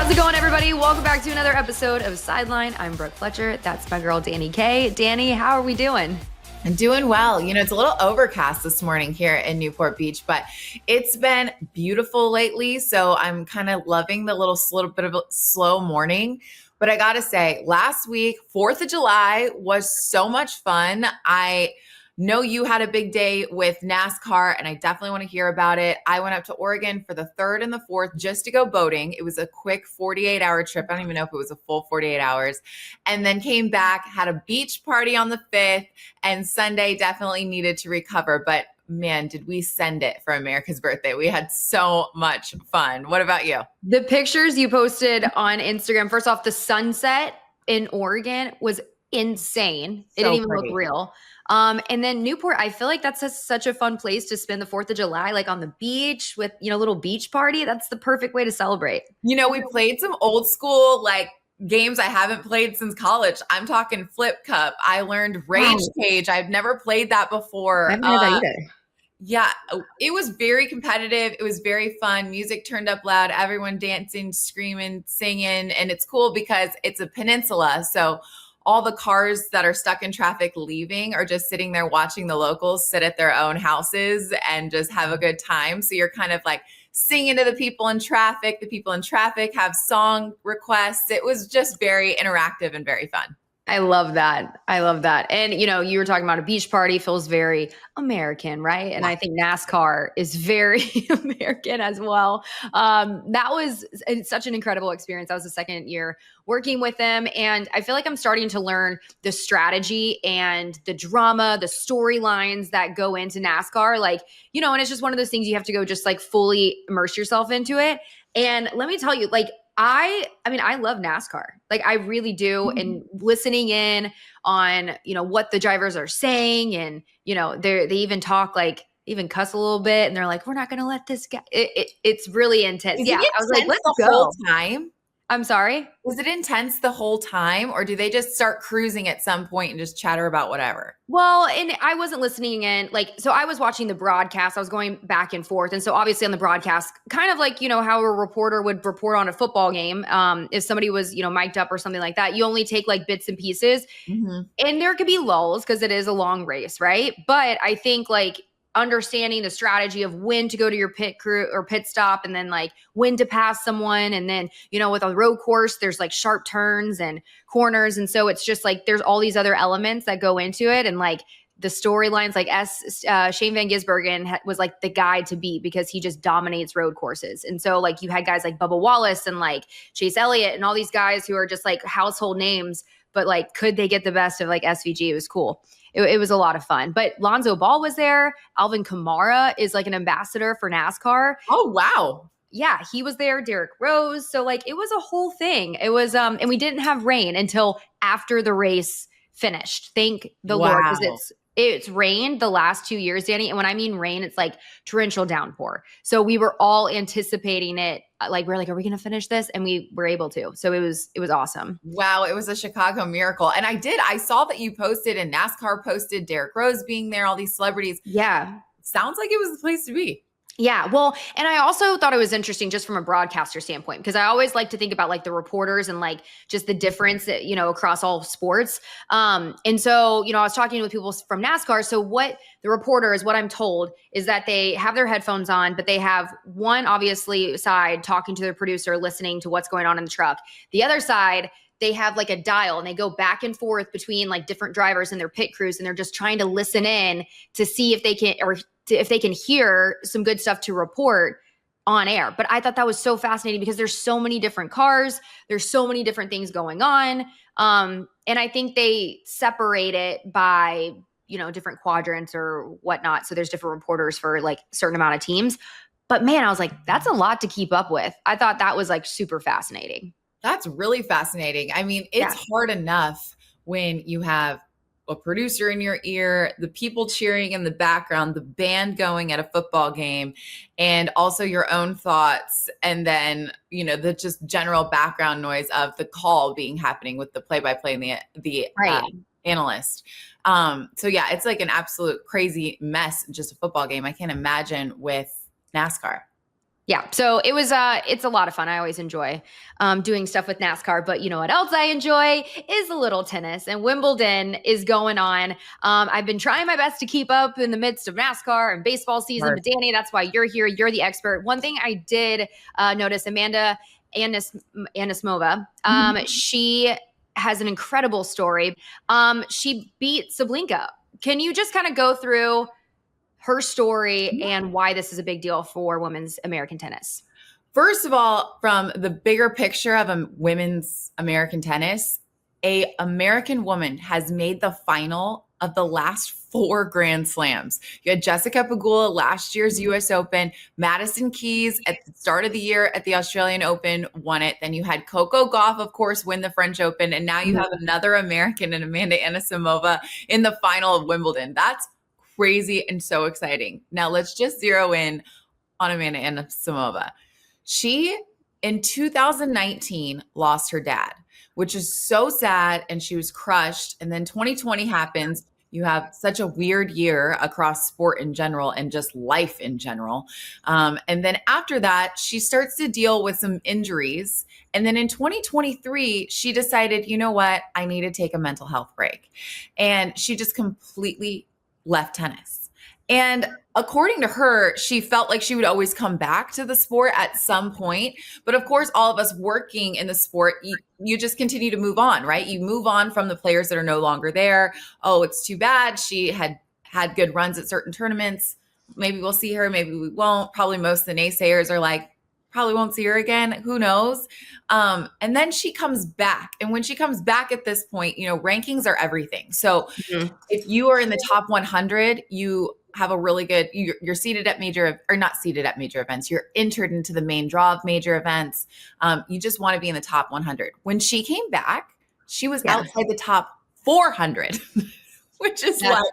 How's it going, everybody? Welcome back to another episode of Sideline. I'm Brooke Fletcher. That's my girl, Dani K. Dani, how are we doing? I'm doing well. You know, it's a little overcast this morning here in Newport Beach, but it's been beautiful lately. So I'm kind of loving the little bit of a slow morning. But I got to say, last week, 4th of July was so much fun. I know you had a big day with NASCAR, and I definitely want to hear about it. I went up to Oregon for the 3rd and the 4th just to go boating. It was a quick 48-hour trip. I don't even know if it was a full 48 hours. And then came back, had a beach party on the 5th, and Sunday definitely needed to recover. But man, did we send it for America's birthday. We had so much fun. What about you? The pictures you posted on Instagram, first off, the sunset in Oregon was insane. It didn't even look real. And then Newport, I feel like that's such a fun place to spend the 4th of July, like on the beach with, you know, a little beach party. That's the perfect way to celebrate. You know, we played some old school, like, games I haven't played since college. I'm talking Flip Cup. I learned Rage Cage. I've never played that before. I haven't heard that either. Yeah, it was very competitive. It was very fun. Music turned up loud. Everyone dancing, screaming, singing. And it's cool because it's a peninsula. So all the cars that are stuck in traffic leaving are just sitting there watching the locals sit at their own houses and just have a good time. So you're kind of like singing to the people in traffic. The people in traffic have song requests. It was just very interactive and very fun. I love that. I love that. And, you know, you were talking about a beach party, feels very American, right? And I think NASCAR is very American as well. That was such an incredible experience. That was the second year working with them. And I feel like I'm starting to learn the strategy and the drama, the storylines that go into NASCAR. Like, you know, and it's just one of those things you have to go just like fully immerse yourself into it. And let me tell you, like, I mean, I love NASCAR. Like, I really do. Mm-hmm. And listening in on, you know, what the drivers are saying, and, you know, they even talk, like, even cuss a little bit, and they're like, we're not going to let this guy. It's really intense. Yeah. I was like, let's go. Whole time. I'm sorry? Was it intense the whole time, or do they just start cruising at some point and just chatter about whatever? Well, and I wasn't listening in, like, so I was watching the broadcast. I was going back and forth. And so obviously on the broadcast, kind of like, you know, how a reporter would report on a football game. If somebody was, you know, mic'd up or something like that, you only take like bits and pieces. Mm-hmm. And there could be lulls because it is a long race, right? But I think, like, understanding the strategy of when to go to your pit crew or pit stop, and then like when to pass someone. And then, you know, with a road course, there's like sharp turns and corners. And so it's just like, there's all these other elements that go into it. And like the storylines, like 𝗵𝗻𝗂 was like the guy to beat because he just dominates road courses. And so like you had guys like Bubba Wallace and like Chase Elliott and all these guys who are just like household names, but like, could they get the best of like 𝗵𝗻𝗂? It was cool. It was a lot of fun. But Lonzo Ball was there. Alvin Kamara is like an ambassador for NASCAR. Oh, wow. Yeah, he was there. Derrick Rose. So like it was a whole thing. It was, and we didn't have rain until after the race finished. Thank the Lord, because it's rained the last 2 years, Dani. And when I mean rain, it's like torrential downpour. So we were all anticipating it. Like, we're like, are we going to finish this? And we were able to. So it was awesome. Wow. It was a Chicago miracle. And I saw that you posted, and NASCAR posted Derrick Rose being there, all these celebrities. Yeah. Sounds like it was the place to be. Yeah. Well, and I also thought it was interesting just from a broadcaster standpoint, because I always like to think about like the reporters and like just the difference that, you know, across all sports. And so, you know, I was talking with people from NASCAR. So what the reporters, what I'm told is that they have their headphones on, but they have one obviously side talking to their producer, listening to what's going on in the truck. The other side, they have like a dial, and they go back and forth between like different drivers and their pit crews. And they're just trying to listen in to see if they can, or if they can hear some good stuff to report on air. But I thought that was so fascinating because there's so many different cars. There's so many different things going on. And I think they separate it by, you know, different quadrants or whatnot. So there's different reporters for like a certain amount of teams. But man, I was like, that's a lot to keep up with. I thought that was like super fascinating. That's really fascinating. I mean, it's hard enough when you have a producer in your ear, the people cheering in the background, the band going at a football game, and also your own thoughts. And then, you know, the just general background noise of the call being happening with the play-by-play and the analyst. So yeah, it's like an absolute crazy mess, just a football game. I can't imagine with NASCAR. Yeah. So it was, it's a lot of fun. I always enjoy doing stuff with NASCAR, but you know what else I enjoy is a little tennis, and Wimbledon is going on. I've been trying my best to keep up in the midst of NASCAR and baseball season, but Dani, that's why you're here. You're the expert. One thing I did notice, Amanda Anisimova, she has an incredible story. She beat 𝗬𝗏𝗋. Can you just kind of go through her story and why this is a big deal for women's American tennis? First of all, from the bigger picture of women's American tennis, a American woman has made the final of the last 4 Grand Slams. You had 𝗪cie𝗵𝗶𝗃 last year's US Open, Madison Keys at the start of the year at the Australian Open won it. Then you had Coco Gauff, of course, win the French Open. And now you have another American in Amanda Anisimova in the final of Wimbledon. That's crazy and so exciting. Now let's just zero in on Amanda Anisimova. She, in 2019, lost her dad, which is so sad, and she was crushed. And then 2020 happens. You have such a weird year across sport in general and just life in general. And then after that, she starts to deal with some injuries. And then in 2023, she decided, you know what? I need to take a mental health break. And she just completely left tennis. And according to her, she felt like she would always come back to the sport at some point. But of course, all of us working in the sport, you just continue to move on, right? You move on from the players that are no longer there. Oh, it's too bad. She had good runs at certain tournaments. Maybe we'll see her. Maybe we won't. Probably most of the naysayers are like, probably won't see her again. Who knows? And then she comes back. And when she comes back at this point, you know, rankings are everything. So if you are in the top 100, you have a really good, you're seated at major, or not seated at major events. You're entered into the main draw of major events. You just want to be in the top 100. When she came back, she was outside the top 400, which is like,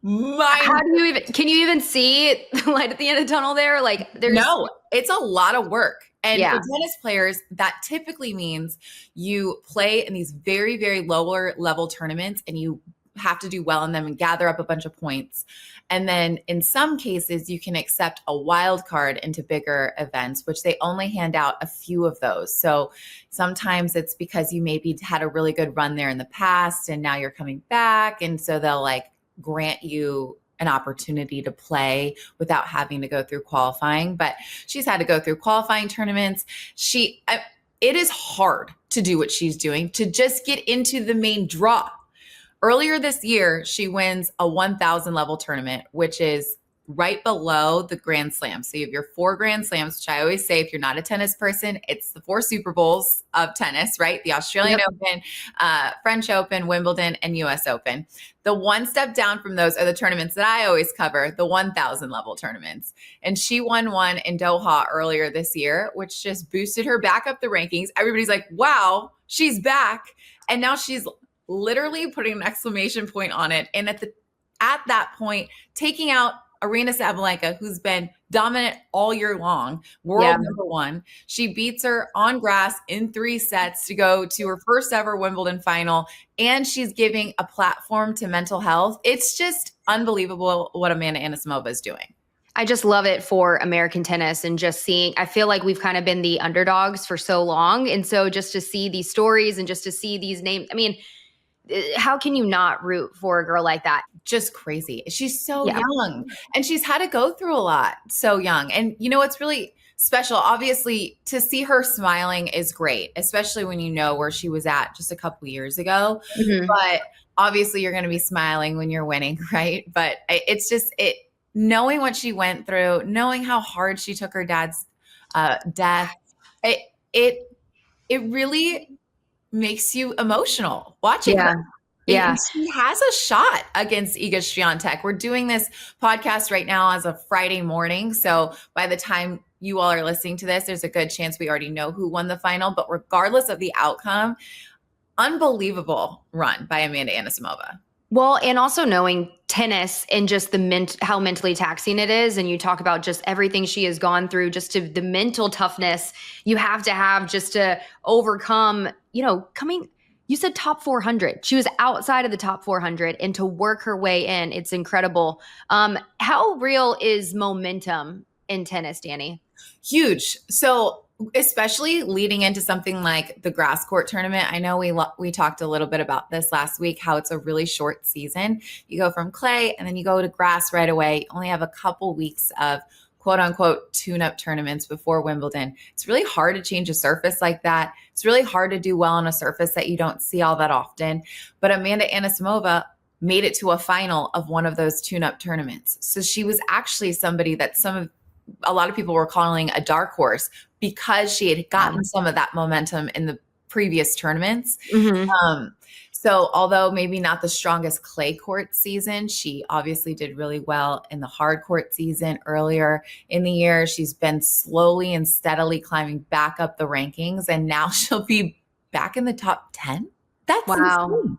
how do you even, can you even see the light at the end of the tunnel there? Like there's no, it's a lot of work. And for tennis players, that typically means you play in these very, very lower level tournaments, and you have to do well in them and gather up a bunch of points. And then in some cases, you can accept a wild card into bigger events, which they only hand out a few of those. So sometimes it's because you maybe had a really good run there in the past and now you're coming back. And so they'll like grant you an opportunity to play without having to go through qualifying. But she's had to go through qualifying tournaments. It is hard to do what she's doing, to just get into the main draw. Earlier this year, she wins a 1,000 level tournament, which is right below the Grand Slam. So you have your 4 Grand Slams, which I always say, if you're not a tennis person, it's the 4 Super Bowls of tennis, right? The Australian Open, French Open, Wimbledon, and US Open. The one step down from those are the tournaments that I always cover, the 1,000 level tournaments. And she won one in Doha earlier this year, which just boosted her back up the rankings. Everybody's like, wow, she's back. And now she's literally putting an exclamation point on it. And at that point, taking out Aryna Sabalenka, who's been dominant all year long, world number 1. She beats her on grass in 3 sets to go to her first ever Wimbledon final. And she's giving a platform to mental health. It's just unbelievable what Amanda Anisimova is doing. I just love it for American tennis, and just seeing, I feel like we've kind of been the underdogs for so long. And so just to see these stories and just to see these names, I mean, how can you not root for a girl like that? Just crazy. She's so young, and she's had to go through a lot so young. And you know, what's really special, obviously, to see her smiling is great, especially when you know where she was at just a couple years ago. But obviously you're going to be smiling when you're winning, right? But it's just knowing what she went through, knowing how hard she took her dad's death, it really makes you emotional watching her. Yeah. She has a shot against 𝗵𝗂𝗄𝗏. We're doing this podcast right now as a Friday morning. So by the time you all are listening to this, there's a good chance we already know who won the final. But regardless of the outcome, unbelievable run by Amanda Anisimova. Well, and also knowing tennis and just how mentally taxing it is. And you talk about just everything she has gone through, just to the mental toughness you have to have just to overcome, you know, you said top 400. She was outside of the top 400, and to work her way in, it's incredible. How real is momentum in tennis, Dani? Huge. So especially leading into something like the grass court tournament. I know we talked a little bit about this last week, how it's a really short season. You go from clay and then you go to grass right away. You only have a couple weeks of quote unquote tune-up tournaments before Wimbledon. It's really hard to change a surface like that. It's really hard to do well on a surface that you don't see all that often. But Amanda Anisimova made it to a final of one of those tune-up tournaments. So she was actually somebody that a lot of people were calling a dark horse because she had gotten some of that momentum in the previous tournaments. So although maybe not the strongest clay court season, she obviously did really well in the hard court season earlier in the year. She's been slowly and steadily climbing back up the rankings, and now she'll be back in the top 10. That's insane.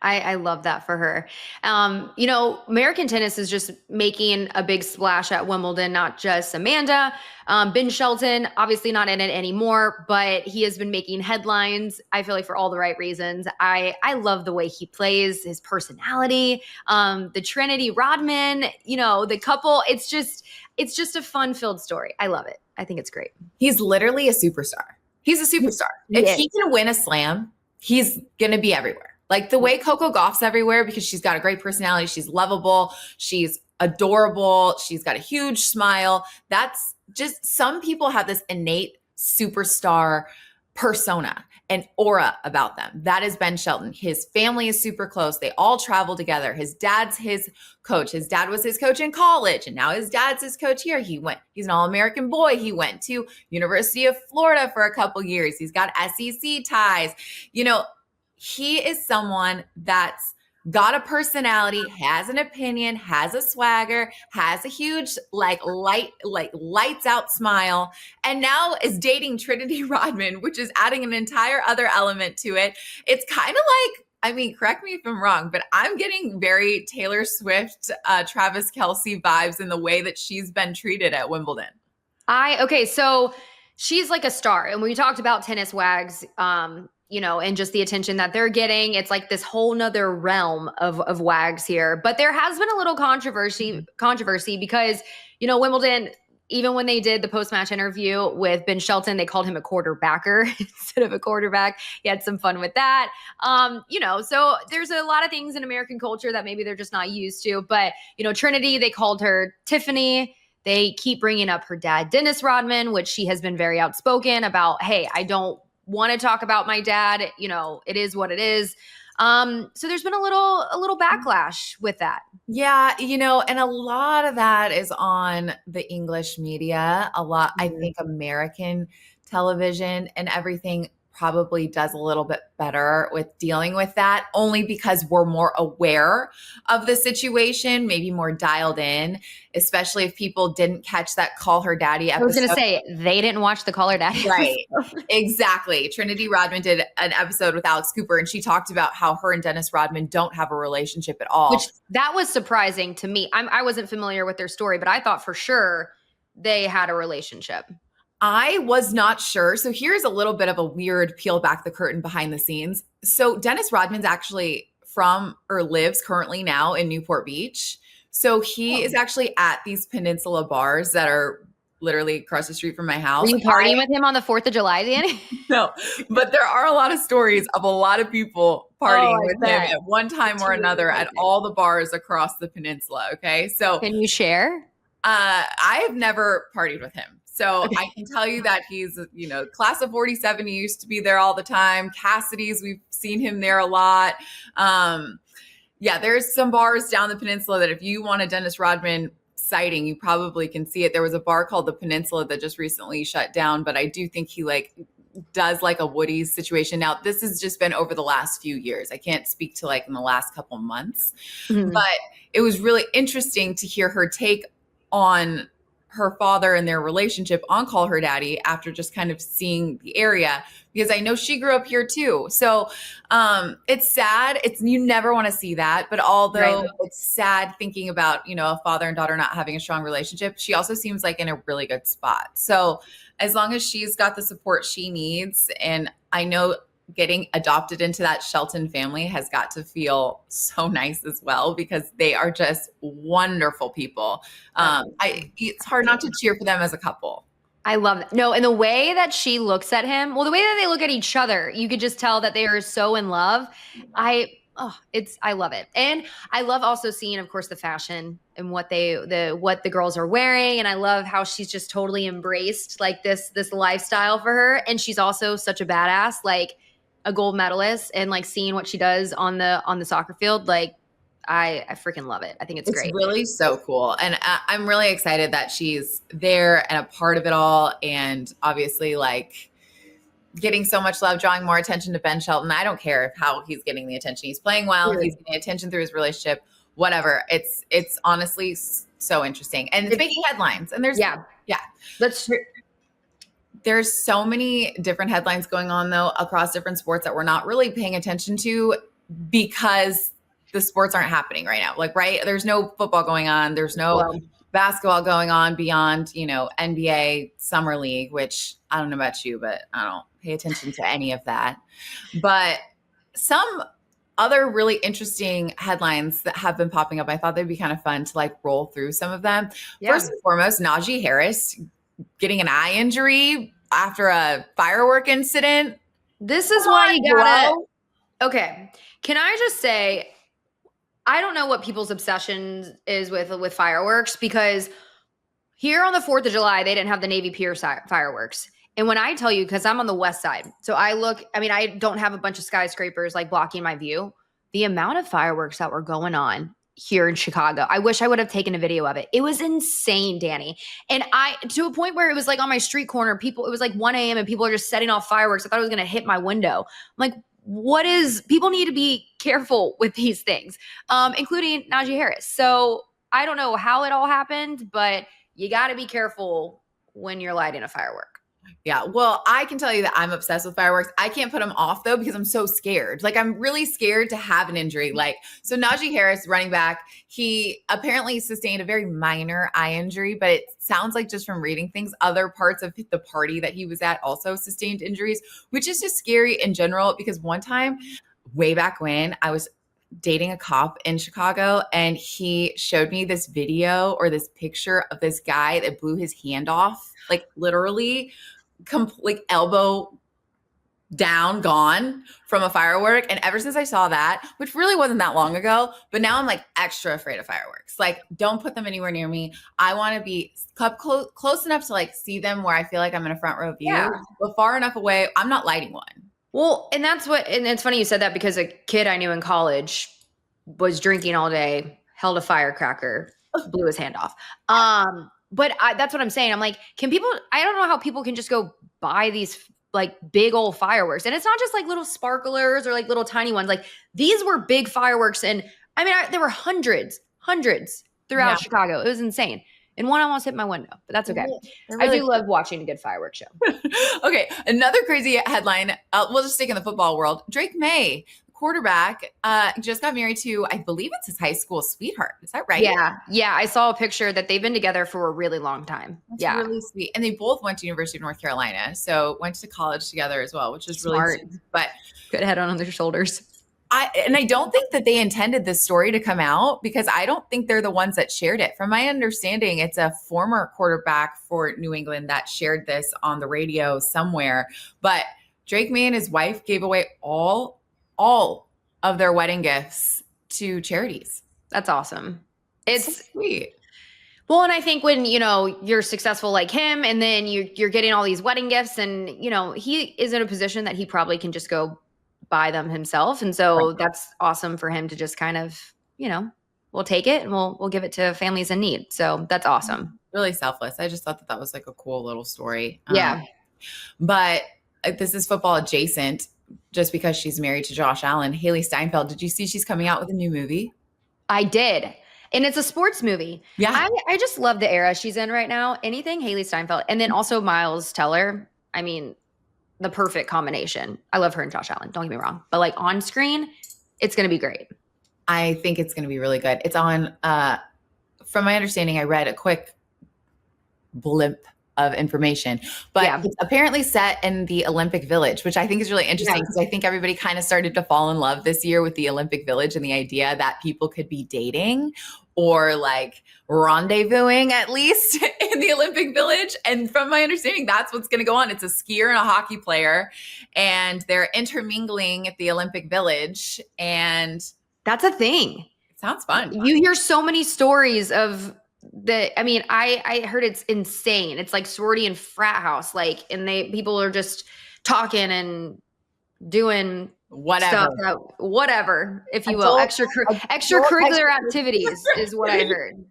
I love that for her. American tennis is just making a big splash at Wimbledon, not just Amanda. Ben Shelton, obviously not in it anymore, but he has been making headlines, I feel like, for all the right reasons. I love the way he plays, his personality, the Trinity Rodman, the couple. It's just a fun-filled story. I love it. I think it's great. He's literally a superstar. He's a superstar. If he can win a slam, he's going to be everywhere. Like the way Coco Gauff's everywhere because she's got a great personality. She's lovable. She's adorable. She's got a huge smile. That's just, some people have this innate superstar persona and aura about them. That is Ben Shelton. His family is super close. They all travel together. His dad's his coach. His dad was his coach in college, and now his dad's his coach here. He's an All-American boy. He went to University of Florida for a couple years. He's got SEC ties. He is someone that's got a personality, has an opinion, has a swagger, has a huge lights out smile, and now is dating Trinity Rodman, which is adding an entire other element to it. It's kind of like, correct me if I'm wrong, but I'm getting very Taylor Swift, 𝗵𝗵 𝗪𝗂 vibes in the way that she's been treated at Wimbledon. So she's like a star. And we talked about tennis wags, and just the attention that they're getting. It's like this whole nother realm of wags here. But there has been a little controversy because, Wimbledon, even when they did the post-match interview with Ben Shelton, they called him a quarterbacker instead of a quarterback. He had some fun with that. So there's a lot of things in American culture that maybe they're just not used to. But, Trinity, they called her Tiffany. They keep bringing up her dad, Dennis Rodman, which she has been very outspoken about, hey, I don't want to talk about my dad. It is what it is. So there's been a little backlash with that. Yeah. And a lot of that is on the English media. I think American television and everything probably does a little bit better with dealing with that, only because we're more aware of the situation, maybe more dialed in, especially if people didn't catch that Call Her Daddy episode. I was going to say, they didn't watch the Call Her Daddy Right. Exactly. Trinity Rodman did an episode with 𝗪𝗛𝐶𝗃 Cooper, and she talked about how her and Dennis Rodman don't have a relationship at all. Which, that was surprising to me. I wasn't familiar with their story, but I thought for sure they had a relationship. I was not sure. So here's a little bit of a weird peel back the curtain behind the scenes. So Dennis Rodman's actually lives currently now in Newport Beach. So he is actually at these peninsula bars that are literally across the street from my house. Were you partying with him on the 4th of July, Dani? No, but there are a lot of stories of a lot of people partying with him at one time or another at all the bars across the peninsula. Okay. So can you share? I have never partied with him. So I can tell you that he's, class of 47, he used to be there all the time. Cassidy's, we've seen him there a lot. There's some bars down the peninsula that if you want a Dennis Rodman sighting, you probably can see it. There was a bar called the Peninsula that just recently shut down, but I do think he does like a Woody's situation. Now, this has just been over the last few years. I can't speak to in the last couple months, but it was really interesting to hear her take on her father and their relationship on Call Her Daddy after just kind of seeing the area, because I know she grew up here too. So it's sad. You never want to see that. But although it's sad thinking about, a father and daughter not having a strong relationship, she also seems like in a really good spot. So as long as she's got the support she needs, and I know getting adopted into that Shelton family has got to feel so nice as well, because they are just wonderful people. It's hard not to cheer for them as a couple. I love that. No, and the way that she looks at him, well, the way that they look at each other, you could just tell that they are so in love. I love it. And I love also seeing, of course, the fashion and what the girls are wearing. And I love how she's just totally embraced like this lifestyle for her. And she's also such a badass, like a gold medalist, and like seeing what she does on the soccer field, like I freaking love it. I think it's great. It's really so cool. And I'm really excited that she's there and a part of it all. And obviously like getting so much love, drawing more attention to Ben Shelton. I don't care how he's getting the attention. He's playing well. Sure. He's getting attention through his relationship, whatever. It's honestly so interesting. And it's making headlines. And there's so many different headlines going on though across different sports that we're not really paying attention to because the sports aren't happening right now. Like, right. There's no football going on. There's no basketball going on beyond, NBA Summer League, which I don't know about you, but I don't pay attention to any of that. But some other really interesting headlines that have been popping up, I thought they'd be kind of fun to like roll through some of them. Yeah. First and foremost, 𝗻𝗁cie 𝗵𝗃 getting an eye injury after a firework incident. This is why you gotta, okay. Can I just say, I don't know what people's obsession is with fireworks, because here on the 4th of July, they didn't have the Navy Pier fireworks. And when I tell you, because I'm on the west side, so I don't have a bunch of skyscrapers like blocking my view. The amount of fireworks that were going on here in Chicago, I wish I would have taken a video of it. It was insane, Dani. And to a point where it was like on my street corner, it was like 1 a.m. and people are just setting off fireworks. I thought it was going to hit my window. I'm like, people need to be careful with these things, including 𝗻𝗁cie 𝗵𝗃. So I don't know how it all happened, but you got to be careful when you're lighting a firework. Yeah. Well, I can tell you that I'm obsessed with fireworks. I can't put them off though, because I'm so scared. Like I'm really scared to have an injury. So 𝗻𝗁cie 𝗵𝗃, running back, he apparently sustained a very minor eye injury, but it sounds like just from reading things, other parts of the party that he was at also sustained injuries, which is just scary in general. Because one time way back when I was dating a cop in Chicago, and he showed me this video or this picture of this guy that blew his hand off, like literally complete elbow down, gone from a firework. And ever since I saw that, which really wasn't that long ago, but now I'm like extra afraid of fireworks. Like, don't put them anywhere near me. I want to be close enough to like see them where I feel like I'm in a front row view, but far enough away, I'm not lighting one. Well, and it's funny you said that, because a kid I knew in college was drinking all day, held a firecracker, blew his hand off. But that's what I'm saying. I'm like, I don't know how people can just go buy these like big old fireworks. And it's not just like little sparklers or like little tiny ones. Like these were big fireworks. And I mean, there were hundreds throughout Chicago. It was insane. And one almost hit my window, but that's okay. I do love watching a good fireworks show. Okay. Another crazy headline. We'll just stick in the football world. Drake May, quarterback, just got married to, I believe it's his high school sweetheart. Is that right? Yeah. I saw a picture that they've been together for a really long time. That's really sweet. And they both went to University of North Carolina. So went to college together as well, which is smart. Really sweet. But good head on their shoulders. I don't think that they intended this story to come out, because I don't think they're the ones that shared it. From my understanding, it's a former quarterback for New England that shared this on the radio somewhere. But Drake May and his wife gave away all of their wedding gifts to charities. That's awesome. It's so sweet. Well, and I think when, you're successful like him, and then you're getting all these wedding gifts, and, he is in a position that he probably can just go buy them himself. And so that's awesome for him to just kind of, we'll take it and we'll give it to families in need. So that's awesome. Really selfless. I just thought that was like a cool little story. Yeah. But this is football adjacent, just because she's married to Josh Allen. Hailee Steinfeld, did you see she's coming out with a new movie? I did. And it's a sports movie. Yeah. I just love the era she's in right now. Anything Hailee Steinfeld. And then also Miles Teller. I mean, the perfect combination. I love her and Josh Allen. Don't get me wrong. But like on screen, it's going to be great. I think it's going to be really good. It's on, from my understanding, I read a quick blimp of information, but it's apparently set in the Olympic Village, which I think is really interesting, because I think everybody kind of started to fall in love this year with the Olympic Village and the idea that people could be dating or like rendezvousing at least in in the Olympic Village. And from my understanding, that's what's going to go on. It's a skier and a hockey player, and they're intermingling at the Olympic Village. And that's a thing. It sounds fun. You hear so many stories of I heard it's insane. It's like sorority and frat house, like, and people are just talking and doing whatever, if you will, extracurricular activities is what I heard.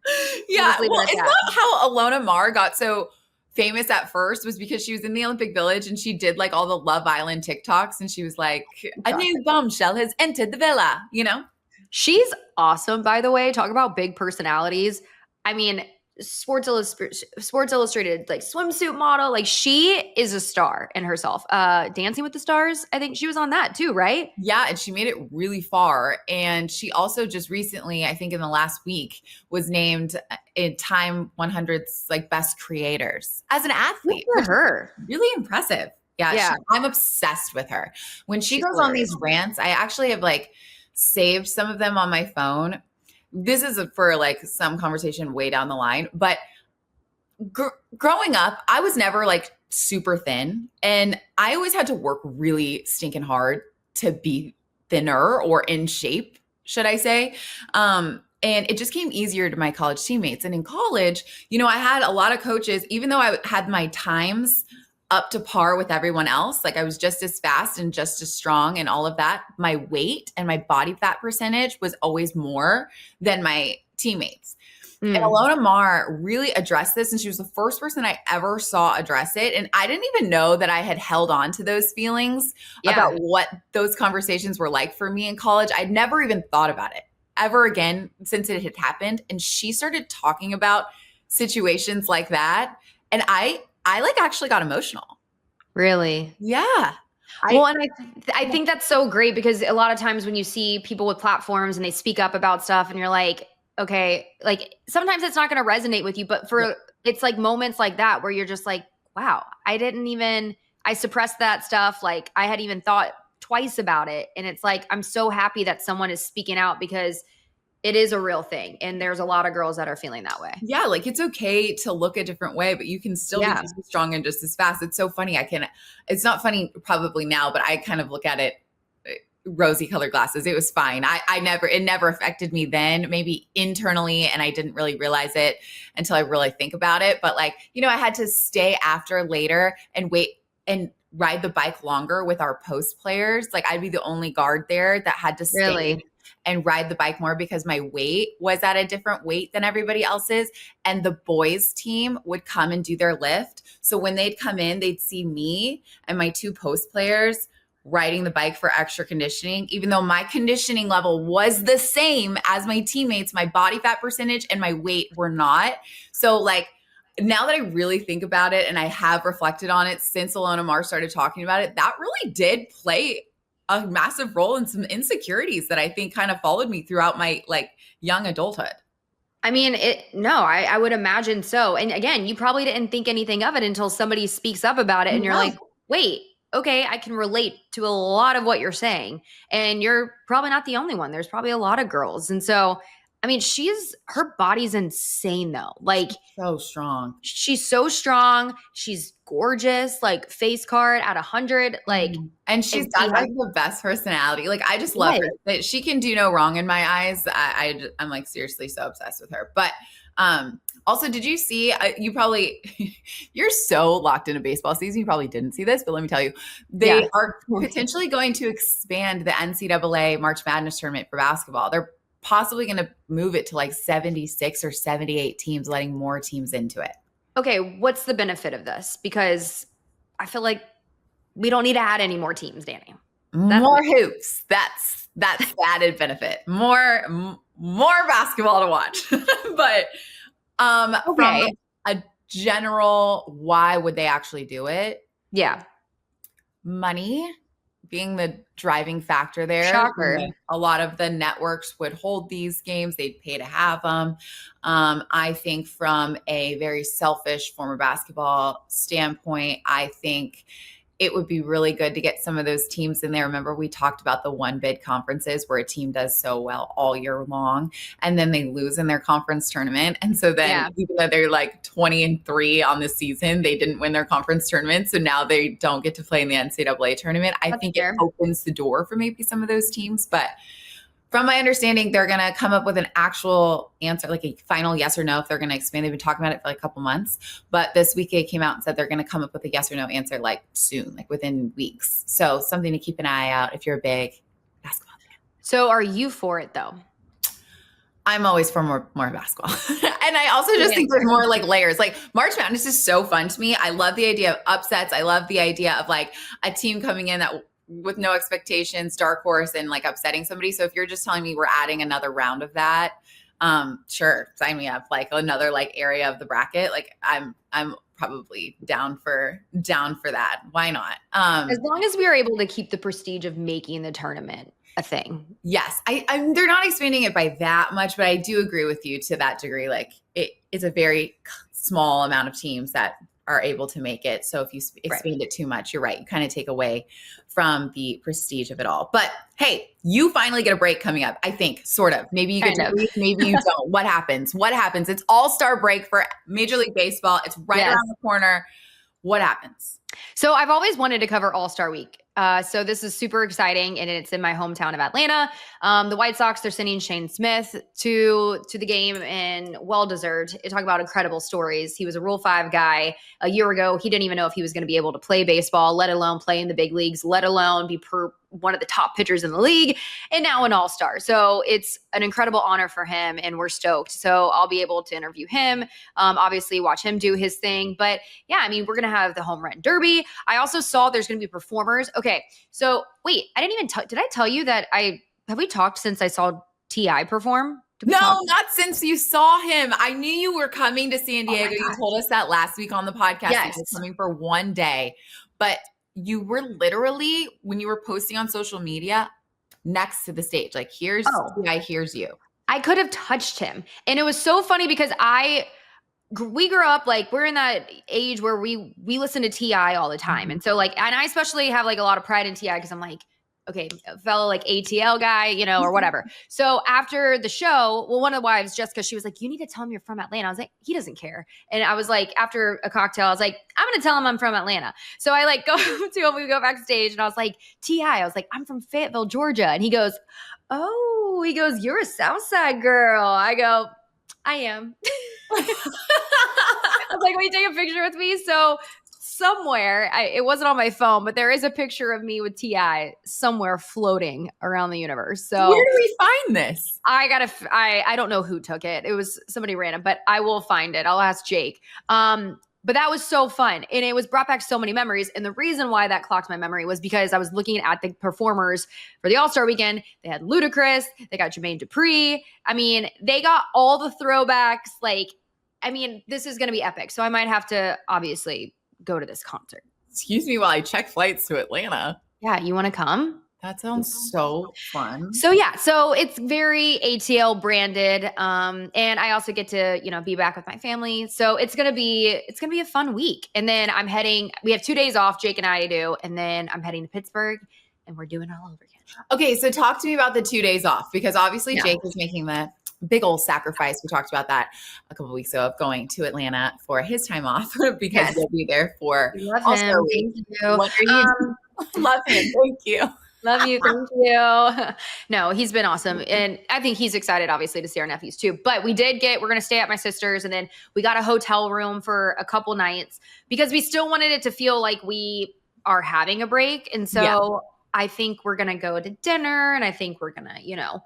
Yeah, well, it's not how 𝗏𝗏 got so famous at first was because she was in the Olympic Village and she did like all the Love Island TikToks, and she was like, a new bombshell has entered the villa, you know? She's awesome, by the way. Talk about big personalities. I mean, Sports Illustrated, like swimsuit model. Like, she is a star in herself. Dancing with the Stars, I think she was on that too, right? Yeah, and she made it really far. And she also just recently, I think in the last week, was named in Time 100's like best creators as an athlete. Good for her. Really impressive. Yeah. I'm obsessed with her. When she goes on these rants, I actually have like saved some of them on my phone. This is for like some conversation way down the line, but growing up, I was never like super thin, and I always had to work really stinking hard to be thinner or in shape, should I say. And it just came easier to my college teammates. And in college, you know, I had a lot of coaches, even though I had my times up to par with everyone else. Like, I was just as fast and just as strong and all of that. My weight and my body fat percentage was always more than my teammates. And 𝗏𝗏 really addressed this. And she was the first person I ever saw address it. And I didn't even know that I had held on to those feelings about what those conversations were like for me in college. I'd never even thought about it ever again since it had happened. And she started talking about situations like that. And I like actually got emotional. Really? Yeah. I think that's so great, because a lot of times when you see people with platforms and they speak up about stuff and you're like, okay, like sometimes it's not going to resonate with you, but it's like moments like that where you're just like, wow, I suppressed that stuff. Like, I hadn't even thought twice about it. And it's like, I'm so happy that someone is speaking out, because it is a real thing. And there's a lot of girls that are feeling that way. Yeah. Like, it's okay to look a different way, but you can still be just as strong and just as fast. It's so funny. It's not funny probably now, but I kind of look at it rosy colored glasses. It was fine. It never affected me then, maybe internally. And I didn't really realize it until I really think about it. But like, you know, I had to stay after later and wait and ride the bike longer with our post players. Like, I'd be the only guard there that had to stay and ride the bike more, because my weight was at a different weight than everybody else's. And the boys team would come and do their lift. So when they'd come in, they'd see me and my two post players riding the bike for extra conditioning, even though my conditioning level was the same as my teammates, my body fat percentage and my weight were not. So like, now that I really think about it, and I have reflected on it since 𝗏𝗏 started talking about it, that really did play a massive role in some insecurities that I think kind of followed me throughout my like young adulthood. I mean, I would imagine so. And again, you probably didn't think anything of it until somebody speaks up about it and you're like, wait, okay, I can relate to a lot of what you're saying. And you're probably not the only one. There's probably a lot of girls. And so, I mean, her body's insane though. Like, so strong. She's so strong. She's gorgeous, like face card at 100. Like, and she's got like the best personality. Like, I just love her. That she can do no wrong in my eyes. I'm like seriously so obsessed with her. But also, did you see, you're so locked into baseball season. You probably didn't see this, but let me tell you, they are potentially going to expand the NCAA March Madness tournament for basketball. They're possibly going to move it to like 76 or 78 teams, letting more teams into it. Okay, what's the benefit of this? Because I feel like we don't need to add any more teams, Dani. More hoops. That's the added benefit. More basketball to watch. But from a general, why would they actually do it? Yeah. Money being the driving factor there. Shocker. A lot of the networks would hold these games. They'd pay to have them. I think from a very selfish former basketball standpoint, I think it would be really good to get some of those teams in there. Remember, we talked about the one bid conferences where a team does so well all year long and then they lose in their conference tournament. And so then even though they're like 20-3 on the season, they didn't win their conference tournament. So now they don't get to play in the NCAA tournament. I think it opens the door for maybe some of those teams. But from my understanding, they're going to come up with an actual answer, like a final yes or no, if they're going to expand. They've been talking about it for like a couple months. But this week they came out and said they're going to come up with a yes or no answer like soon, like within weeks. So something to keep an eye out if you're a big basketball fan. So are you for it though? I'm always for more basketball. And I also just think there's more like layers. Like March Madness is so fun to me. I love the idea of upsets. I love the idea of like a team coming in that with no expectations, dark horse, and like upsetting somebody. So if you're just telling me we're adding another round of that, sure, sign me up. Like another like area of the bracket. Like I'm probably down for that. Why not? As long as we are able to keep the prestige of making the tournament a thing. Yes. They're not expanding it by that much, but I do agree with you to that degree. Like it's a very small amount of teams that are able to make it. So if you expand it too much, you're right. You kind of take away from the prestige of it all. But hey, you finally get a break coming up, I think, sort of. Maybe you get to breathe, maybe you don't. What happens? It's All-Star break for Major League Baseball. It's right around the corner. What happens? So I've always wanted to cover All-Star Week. So this is super exciting, and it's in my hometown of Atlanta. The White Sox, they're sending Shane Smith to the game, and well-deserved. Talk about incredible stories. He was a Rule 5 guy a year ago. He didn't even know if he was going to be able to play baseball, let alone play in the big leagues, let alone be one of the top pitchers in the league, and now an All-Star. So it's an incredible honor for him, and we're stoked. So I'll be able to interview him, obviously watch him do his thing. But yeah, I mean, we're going to have the home run derby. I also saw there's going to be performers. Okay, so wait, I didn't even did I tell you that have we talked since I saw 𝗵𝗀 perform? No, not since you saw him. I knew you were coming to San Diego. You told us that last week on the podcast. Yes. You were coming for one day, but you were literally, when you were posting on social media, next to the stage. Like, here's 𝗵𝗀, here's you. I could have touched him. And it was so funny because we grew up, like, we're in that age where we listen to 𝗵𝗀 all the time. And so, like, and I especially have like a lot of pride in 𝗵𝗀 because I'm like, okay, a fellow like ATL guy, or whatever. So after the show, well, one of the wives, Jessica, she was like, you need to tell him you're from Atlanta. I was like, he doesn't care. And I was like, after a cocktail, I was like, I'm going to tell him I'm from Atlanta. So I like go to him, we go backstage, and I was like, 𝗵𝗀, I was like, I'm from Fayetteville, Georgia. And he goes, you're a Southside girl. I go, I am. I was like, will you take a picture with me? So somewhere, it wasn't on my phone, but there is a picture of me with 𝗵𝗀 somewhere floating around the universe. So where do we find this? I don't know who took it. It was somebody random, but I will find it. I'll ask Jake. But that was so fun. And it was brought back so many memories. And the reason why that clocked my memory was because I was looking at the performers for the All-Star weekend. They had 𝗏•, they got Jermaine Dupri. I mean, they got all the throwbacks. Like, I mean, this is going to be epic. So I might have to obviously go to this concert. Excuse me while I check flights to Atlanta. Yeah, you want to come? That sounds so fun. So yeah, so it's very ATL branded. And I also get to, be back with my family. So it's gonna be a fun week. And then we have 2 days off, Jake and I do, and then I'm heading to Pittsburgh and we're doing it all over again. Okay, so talk to me about the 2 days off, because obviously Jake is making the big old sacrifice. We talked about that a couple of weeks ago of going to Atlanta for his time off because he'll be there for All-Star Week. Thank you. What are you love him. Thank you. Love you. Thank you. No, he's been awesome. And I think he's excited, obviously, to see our nephews too. But we're going to stay at my sister's, and then we got a hotel room for a couple nights because we still wanted it to feel like we are having a break. And so I think we're going to go to dinner, and I think we're going to,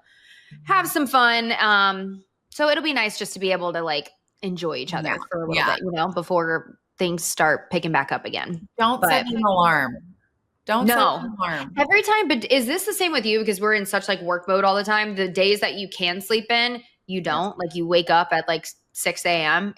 have some fun. So it'll be nice just to be able to like enjoy each other for a little bit, before things start picking back up again. Don't set an alarm. Don't set an alarm. Every time, but is this the same with you? Because we're in such like work mode all the time. The days that you can sleep in, you don't. Like you wake up at like 6 a.m.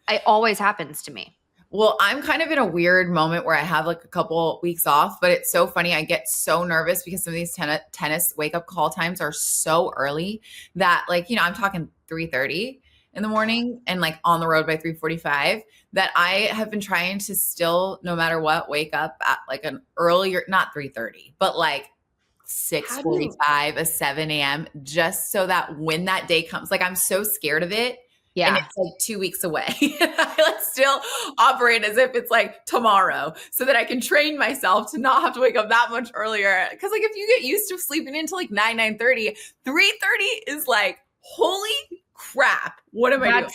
It always happens to me. Well, I'm kind of in a weird moment where I have like a couple weeks off, but it's so funny. I get so nervous because some of these tennis wake up call times are so early that like, I'm talking 3:30. in the morning and like on the road by 3:45 that I have been trying to still, no matter what, wake up at like an earlier, not 3:30, but like 6:45, a 7 a.m. just so that when that day comes, like I'm so scared of it. Yeah. And it's like 2 weeks away. I like still operate as if it's like tomorrow so that I can train myself to not have to wake up that much earlier. Cause like if you get used to sleeping until like 9:30, 3:30 is like, holy crap. What am I doing?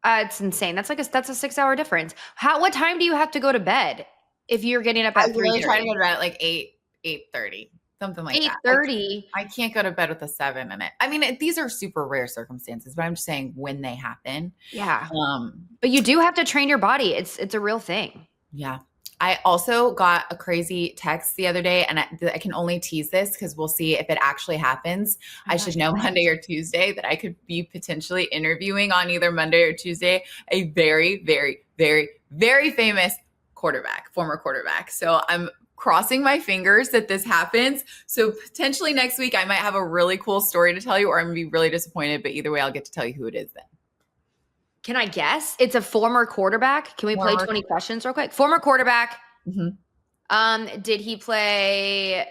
It's insane. That's a 6-hour difference. What time do you have to go to bed if you're getting up at 3:30? I'm really trying to go to bed at like 8:30. Something like 8:30. I can't go to bed with a 7 in it. I mean, these are super rare circumstances, but I'm just saying when they happen. Yeah. But you do have to train your body. It's a real thing. Yeah. I also got a crazy text the other day, and I can only tease this because we'll see if it actually happens. I should know Monday or Tuesday that I could be potentially interviewing on either Monday or Tuesday a very, very, very, very famous former quarterback. So I'm crossing my fingers that this happens. So potentially next week, I might have a really cool story to tell you, or I'm going to be really disappointed. But either way, I'll get to tell you who it is then. Can I guess? It's a former quarterback. Can we play 20 questions real quick? Former quarterback. Mm-hmm. Did he play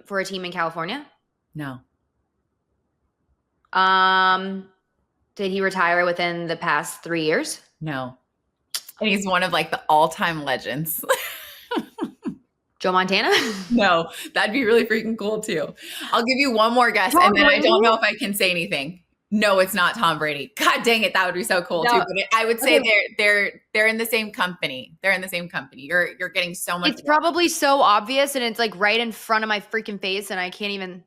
for a team in California? No. Did he retire within the past 3 years? No. And he's one of like the all-time legends. Joe Montana? No, that'd be really freaking cool too. I'll give you one more guess, and then I don't know if I can say anything. No, it's not Tom Brady. God dang it, that would be so cool too. But I would say they're in the same company. They're in the same company. You're getting so much. It's probably so obvious, and it's like right in front of my freaking face, and I can't even.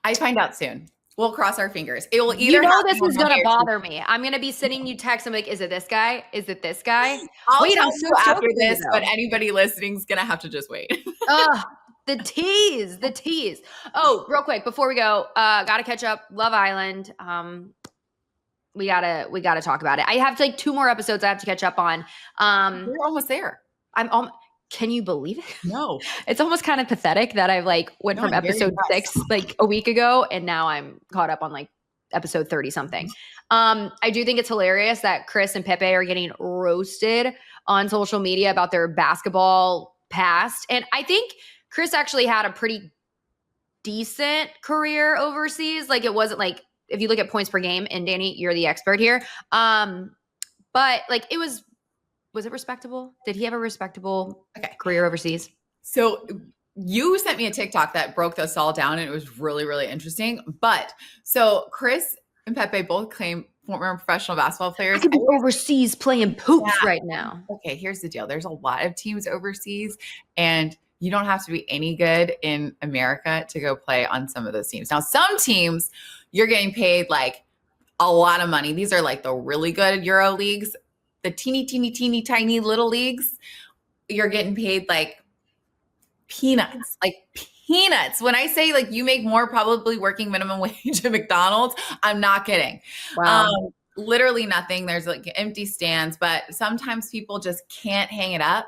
I find out soon. We'll cross our fingers. It will either. This is gonna bother me. I'm gonna be sending you texts. I'm like, is it this guy? Is it this guy? I'll tell you after this, but anybody listening is gonna have to just wait. The tease. Oh, real quick before we go, gotta catch up. Love Island. We gotta talk about it. I have like 2 more episodes I have to catch up on. We're almost there. Can you believe it? No. It's almost kind of pathetic that I've like went from episode 6 like a week ago, and now I'm caught up on like episode 30 something. I do think it's hilarious that Chris and Pepe are getting roasted on social media about their basketball past. And I think Chris actually had a pretty decent career overseas. Like it wasn't like, if you look at points per game, and Dani, you're the expert here. But like it was it respectable? Did he have a respectable career overseas? So you sent me a TikTok that broke this all down, and it was really, really interesting. But so Chris and Pepe both claim former professional basketball players. I could be overseas playing poops right now. Okay, here's the deal. There's a lot of teams overseas, and you don't have to be any good in America to go play on some of those teams. Now, some teams you're getting paid like a lot of money. These are like the really good Euro leagues. The teeny, tiny little leagues, you're getting paid like peanuts. When I say like you make more probably working minimum wage at McDonald's, I'm not kidding. Wow. Literally nothing. There's like empty stands, but sometimes people just can't hang it up.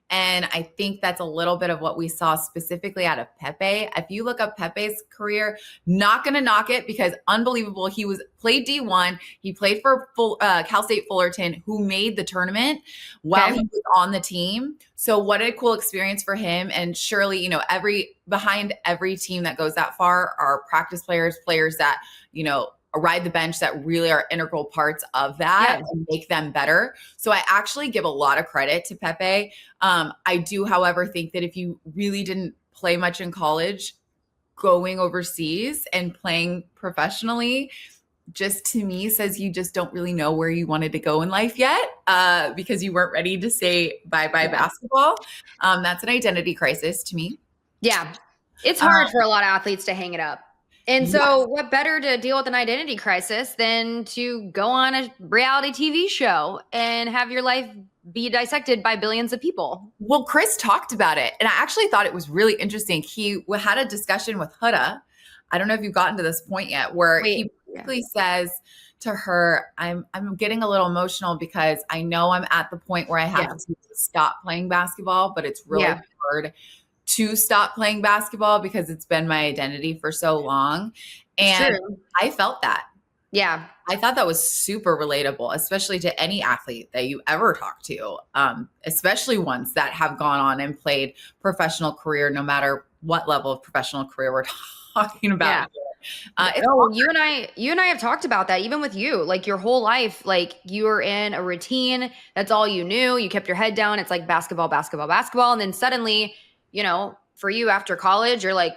And I think that's a little bit of what we saw specifically out of Pepe. If you look up Pepe's career, not going to knock it because unbelievable. He played D1. He played for Cal State Fullerton, who made the tournament while he was on the team. So what a cool experience for him. And surely, behind every team that goes that far are practice players that, ride the bench that really are integral parts of that and make them better. So I actually give a lot of credit to Pepe. I do, however, think that if you really didn't play much in college, going overseas and playing professionally just to me says you just don't really know where you wanted to go in life yet because you weren't ready to say bye-bye basketball. That's an identity crisis to me. Yeah. It's hard for a lot of athletes to hang it up. And so what better to deal with an identity crisis than to go on a reality TV show and have your life be dissected by billions of people? Well, Chris talked about it, and I actually thought it was really interesting. He had a discussion with 𝗬𝗏. I don't know if you've gotten to this point yet, where he basically says to her, I'm getting a little emotional because I know I'm at the point where I have to stop playing basketball, but it's really hard to stop playing basketball because it's been my identity for so long. And True. I felt that. Yeah. I thought that was super relatable, especially to any athlete that you ever talk to, especially ones that have gone on and played professional career, no matter what level of professional career we're talking about. You and I have talked about that, even with you, like your whole life, like you were in a routine. That's all you knew. You kept your head down. It's like basketball, basketball, basketball. And then suddenly, you know, for you after college, you're like,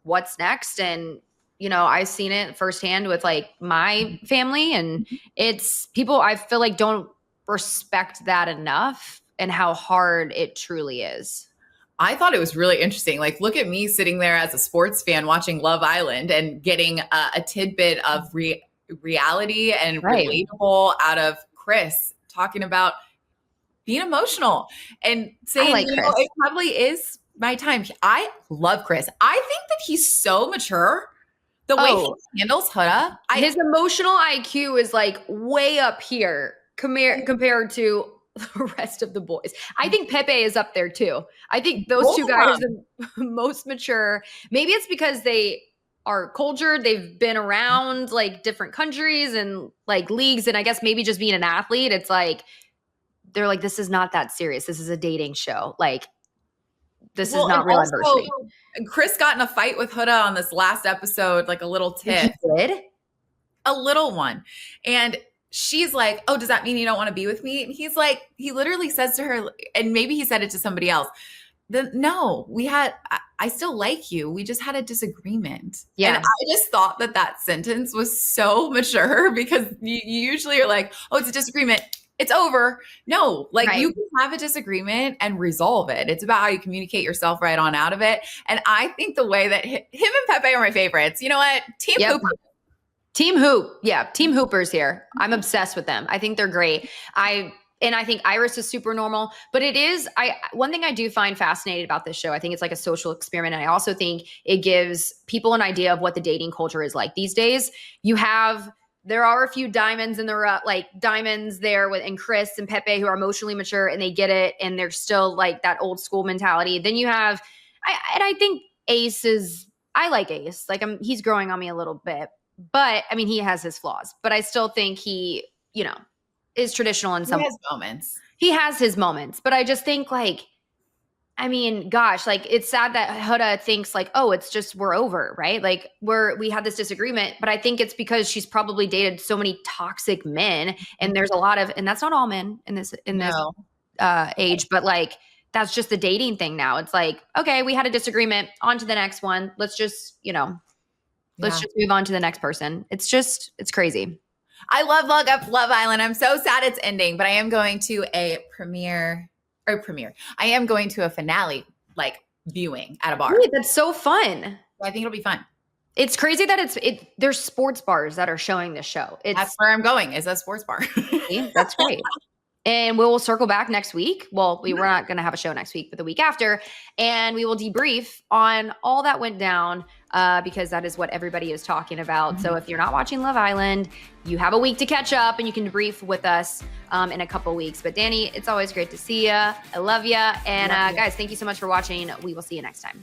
what's next? And, you know, I've seen it firsthand with like my family, and it's people I feel like don't respect that enough and how hard it truly is. I thought it was really interesting. Like, look at me sitting there as a sports fan watching Love Island and getting a tidbit of reality and relatable out of Chris talking about being emotional and saying, like you know, it probably is my time. I love Chris. I think that he's so mature. The way he handles 𝗻𝗯. His emotional IQ is like way up here compared to the rest of the boys. I think 𝗵𝗶𝗹 is up there too. I think those two guys are the most mature. Maybe it's because they are cultured. They've been around like different countries and like leagues. And I guess maybe just being an athlete, it's like, they're like, this is not that serious. This is a dating show. Like, this is not real adversity. Chris got in a fight with 𝗻𝗯 on this last episode, like a little tip. He did? A little one. And she's like, oh, does that mean you don't want to be with me? And he's like, he literally says to her, and maybe he said it to somebody else, no, I still like you. We just had a disagreement. Yeah. And I just thought that sentence was so mature, because you usually are like, oh, it's a disagreement, it's over. No, like you can have a disagreement and resolve it. It's about how you communicate yourself right on out of it. And I think the way that him and 𝗵𝗶𝗹 are my favorites. You know what? Team Hooper. Team Hoop. Yeah. Team Hoopers here. I'm obsessed with them. I think they're great. I think 𝗺ice is super normal, but it is, one thing I do find fascinating about this show, I think it's like a social experiment. And I also think it gives people an idea of what the dating culture is like these days. There are a few diamonds in the rough, like diamonds there and Chris and 𝗵𝗶𝗹 who are emotionally mature and they get it. And they're still like that old school mentality. Then you have, I think I like 𝗺ice. Like he's growing on me a little bit, but I mean, he has his flaws, but I still think he, you know, is traditional in some He has moments. He has his moments, but I just think like, I mean, gosh, like it's sad that 𝗻𝗯 thinks like, oh, it's just, we're over, right? Like we had this disagreement, but I think it's because she's probably dated so many toxic men, and there's a lot of, and that's not all men in this age, but like, that's just the dating thing now. It's like, okay, we had a disagreement, on to the next one. Let's just, you know, let's just move on to the next person. It's crazy. I love Love Island. I'm so sad it's ending, but I am going to a I am going to a finale, like viewing at a bar. Wait, that's so fun. I think it'll be fun. It's crazy that there's sports bars that are showing this show. That's where I'm going, is a sports bar. That's great. And we will circle back next week. Well, we're not going to have a show next week, but the week after. And we will debrief on all that went down, because that is what everybody is talking about. So if you're not watching Love Island, you have a week to catch up and you can debrief with us in a couple weeks. But Dani, it's always great to see you. I love you. And guys, thank you so much for watching. We will see you next time.